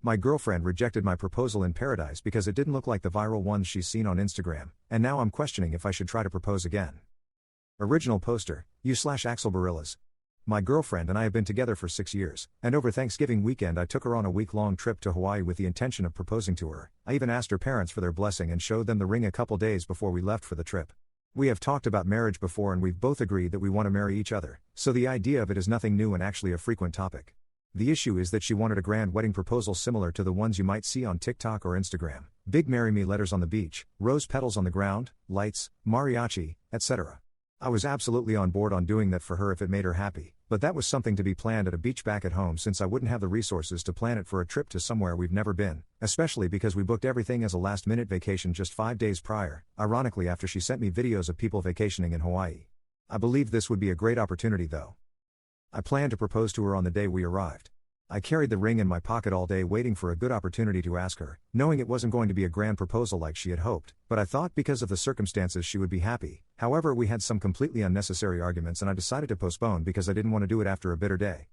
My girlfriend rejected my proposal in Paradise because it didn't look like the viral ones she's seen on Instagram, and now I'm questioning if I should try to propose again. Original poster, you/Axel Barillas. My girlfriend and I have been together for 6 years, and over Thanksgiving weekend I took her on a week-long trip to Hawaii with the intention of proposing to her. I even asked her parents for their blessing and showed them the ring a couple days before we left for the trip. We have talked about marriage before and we've both agreed that we want to marry each other, so the idea of it is nothing new and actually a frequent topic. The issue is that she wanted a grand wedding proposal similar to the ones you might see on TikTok or Instagram. Big marry me letters on the beach, rose petals on the ground, lights, mariachi, etc. I was absolutely on board on doing that for her if it made her happy, but that was something to be planned at a beach back at home since I wouldn't have the resources to plan it for a trip to somewhere we've never been, especially because we booked everything as a last-minute vacation just 5 days prior, ironically after she sent me videos of people vacationing in Hawaii. I believed this would be a great opportunity though. I planned to propose to her on the day we arrived. I carried the ring in my pocket all day waiting for a good opportunity to ask her, knowing it wasn't going to be a grand proposal like she had hoped, but I thought because of the circumstances she would be happy. However, we had some completely unnecessary arguments and I decided to postpone because I didn't want to do it after a bitter day.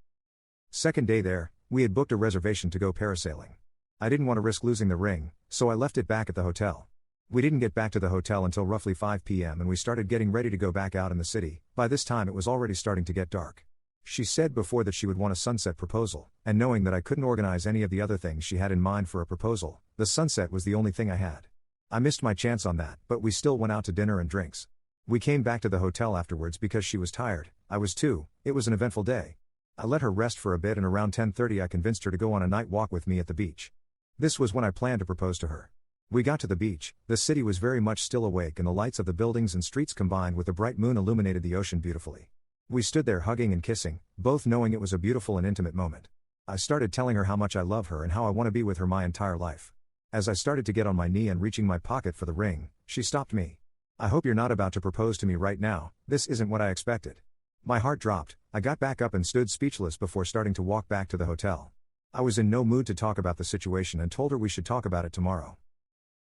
Second day there, we had booked a reservation to go parasailing. I didn't want to risk losing the ring, so I left it back at the hotel. We didn't get back to the hotel until roughly 5 p.m. and we started getting ready to go back out in the city. By this time it was already starting to get dark. She said before that she would want a sunset proposal, and knowing that I couldn't organize any of the other things she had in mind for a proposal, the sunset was the only thing I had. I missed my chance on that, but we still went out to dinner and drinks. We came back to the hotel afterwards because she was tired, I was too. It was an eventful day. I let her rest for a bit and around 10:30 I convinced her to go on a night walk with me at the beach. This was when I planned to propose to her. We got to the beach, the city was very much still awake and the lights of the buildings and streets combined with the bright moon illuminated the ocean beautifully. We stood there hugging and kissing, both knowing it was a beautiful and intimate moment. I started telling her how much I love her and how I want to be with her my entire life. As I started to get on my knee and reaching my pocket for the ring, she stopped me. I hope you're not about to propose to me right now, this isn't what I expected. My heart dropped, I got back up and stood speechless before starting to walk back to the hotel. I was in no mood to talk about the situation and told her we should talk about it tomorrow.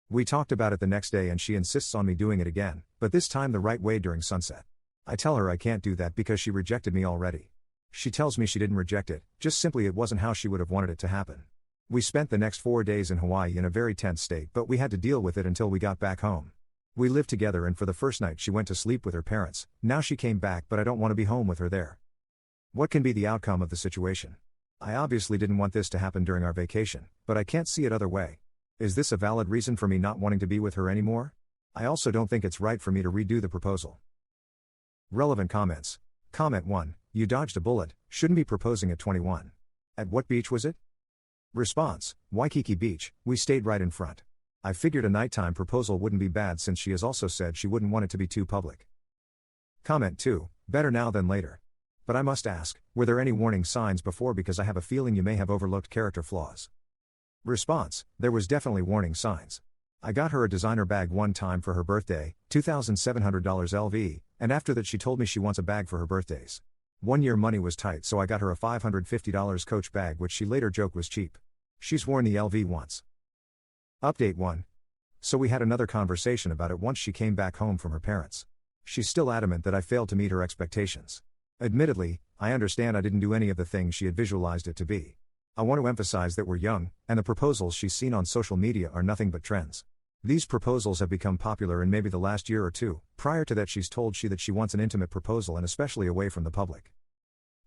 We talked about it the next day and she insists on me doing it again, but this time the right way during sunset. I tell her I can't do that because she rejected me already. She tells me she didn't reject it, just simply it wasn't how she would have wanted it to happen. We spent the next 4 days in Hawaii in a very tense state, but we had to deal with it until we got back home. We lived together and for the first night she went to sleep with her parents. Now she came back but I don't want to be home with her there. What can be the outcome of the situation? I obviously didn't want this to happen during our vacation, but I can't see it other way. Is this a valid reason for me not wanting to be with her anymore? I also don't think it's right for me to redo the proposal. Relevant comments. Comment 1, you dodged a bullet, shouldn't be proposing at 21. At what beach was it? Response, Waikiki Beach, we stayed right in front. I figured a nighttime proposal wouldn't be bad since she has also said she wouldn't want it to be too public. Comment 2, better now than later. But I must ask, were there any warning signs before because I have a feeling you may have overlooked character flaws? Response, there was definitely warning signs. I got her a designer bag one time for her birthday, $2,700 LV, and after that she told me she wants a bag for her birthdays. 1 year money was tight so I got her a $550 Coach bag which she later joked was cheap. She's worn the LV once. Update 1. So we had another conversation about it once she came back home from her parents. She's still adamant that I failed to meet her expectations. Admittedly, I understand I didn't do any of the things she had visualized it to be. I want to emphasize that we're young, and the proposals she's seen on social media are nothing but trends. These proposals have become popular in maybe the last year or two. Prior to that she's told that she wants an intimate proposal and especially away from the public.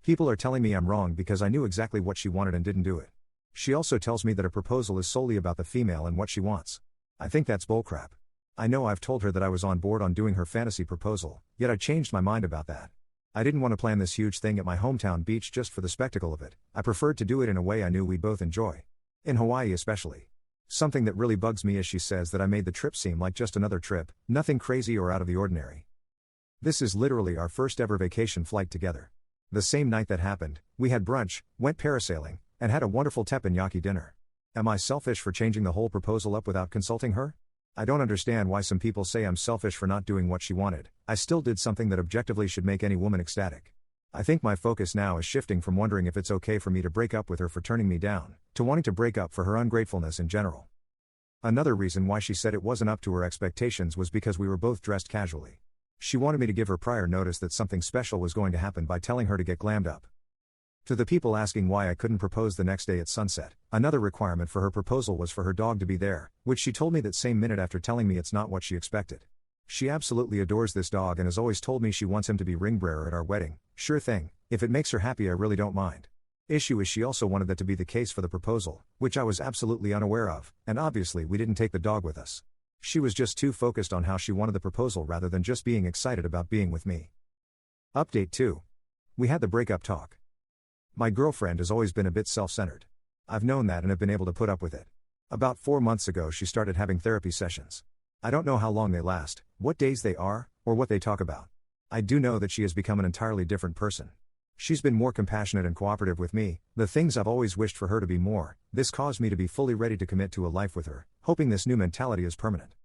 People are telling me I'm wrong because I knew exactly what she wanted and didn't do it. She also tells me that a proposal is solely about the female and what she wants. I think that's bullcrap. I know I've told her that I was on board on doing her fantasy proposal, yet I changed my mind about that. I didn't want to plan this huge thing at my hometown beach just for the spectacle of it. I preferred to do it in a way I knew we'd both enjoy. In Hawaii especially. Something that really bugs me is she says that I made the trip seem like just another trip, nothing crazy or out of the ordinary. This is literally our first ever vacation flight together. The same night that happened, we had brunch, went parasailing, and had a wonderful teppanyaki dinner. Am I selfish for changing the whole proposal up without consulting her? I don't understand why some people say I'm selfish for not doing what she wanted. I still did something that objectively should make any woman ecstatic. I think my focus now is shifting from wondering if it's okay for me to break up with her for turning me down, to wanting to break up for her ungratefulness in general. Another reason why she said it wasn't up to her expectations was because we were both dressed casually. She wanted me to give her prior notice that something special was going to happen by telling her to get glammed up. To the people asking why I couldn't propose the next day at sunset, another requirement for her proposal was for her dog to be there, which she told me that same minute after telling me it's not what she expected. She absolutely adores this dog and has always told me she wants him to be ring bearer at our wedding. Sure thing, if it makes her happy I really don't mind. Issue is she also wanted that to be the case for the proposal, which I was absolutely unaware of, and obviously we didn't take the dog with us. She was just too focused on how she wanted the proposal rather than just being excited about being with me. Update 2. We had the breakup talk. My girlfriend has always been a bit self-centered. I've known that and have been able to put up with it. About 4 months ago she started having therapy sessions. I don't know how long they last, what days they are, or what they talk about. I do know that she has become an entirely different person. She's been more compassionate and cooperative with me, the things I've always wished for her to be more. This caused me to be fully ready to commit to a life with her, hoping this new mentality is permanent.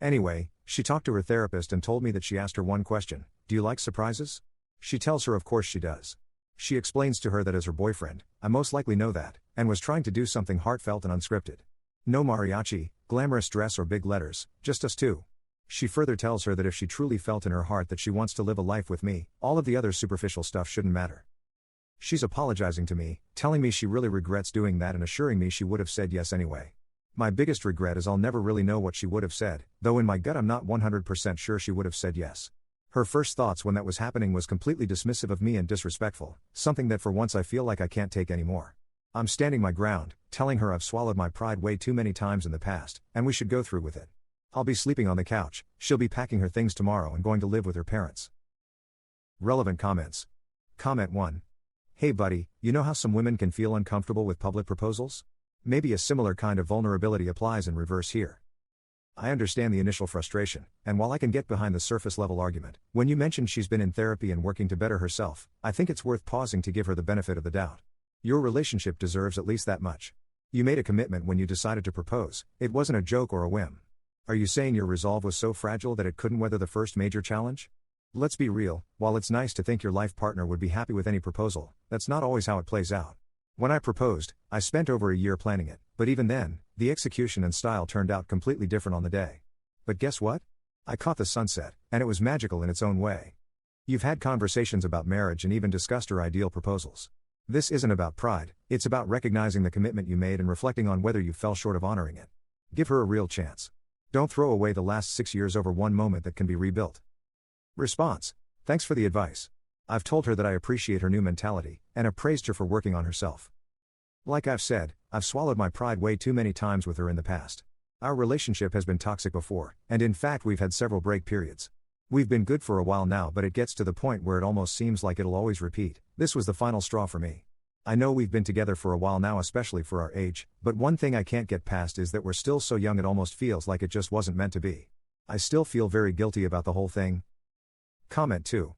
Anyway, she talked to her therapist and told me that she asked her one question: do you like surprises? She tells her of course she does. She explains to her that as her boyfriend, I most likely know that, and was trying to do something heartfelt and unscripted. No mariachi, glamorous dress or big letters, just us two. She further tells her that if she truly felt in her heart that she wants to live a life with me, all of the other superficial stuff shouldn't matter. She's apologizing to me, telling me she really regrets doing that and assuring me she would have said yes anyway. My biggest regret is I'll never really know what she would have said, though in my gut I'm not 100% sure she would have said yes. Her first thoughts when that was happening was completely dismissive of me and disrespectful, something that for once I feel like I can't take anymore. I'm standing my ground, telling her I've swallowed my pride way too many times in the past, and we should go through with it. I'll be sleeping on the couch, she'll be packing her things tomorrow and going to live with her parents. Relevant comments. Comment 1. Hey buddy, you know how some women can feel uncomfortable with public proposals? Maybe a similar kind of vulnerability applies in reverse here. I understand the initial frustration, and while I can get behind the surface level argument, when you mentioned she's been in therapy and working to better herself, I think it's worth pausing to give her the benefit of the doubt. Your relationship deserves at least that much. You made a commitment when you decided to propose, it wasn't a joke or a whim. Are you saying your resolve was so fragile that it couldn't weather the first major challenge? Let's be real, while it's nice to think your life partner would be happy with any proposal, that's not always how it plays out. When I proposed, I spent over a year planning it, but even then, the execution and style turned out completely different on the day. But guess what? I caught the sunset, and it was magical in its own way. You've had conversations about marriage and even discussed her ideal proposals. This isn't about pride, it's about recognizing the commitment you made and reflecting on whether you fell short of honoring it. Give her a real chance. Don't throw away the last 6 years over one moment that can be rebuilt. Response. Thanks for the advice. I've told her that I appreciate her new mentality, and have praised her for working on herself. Like I've said, I've swallowed my pride way too many times with her in the past. Our relationship has been toxic before, and in fact we've had several break periods. We've been good for a while now, but it gets to the point where it almost seems like it'll always repeat. This was the final straw for me. I know we've been together for a while now, especially for our age, but one thing I can't get past is that we're still so young it almost feels like it just wasn't meant to be. I still feel very guilty about the whole thing. Comment 2.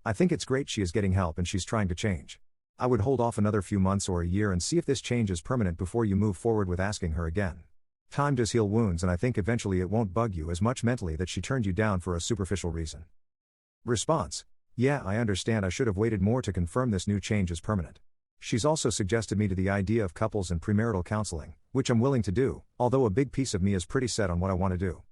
I think it's great she is getting help and she's trying to change. I would hold off another few months or a year and see if this change is permanent before you move forward with asking her again. Time does heal wounds, and I think eventually it won't bug you as much mentally that she turned you down for a superficial reason. Response. Yeah, I understand I should have waited more to confirm this new change is permanent. She's also suggested me to the idea of couples and premarital counseling, which I'm willing to do, although a big piece of me is pretty set on what I want to do.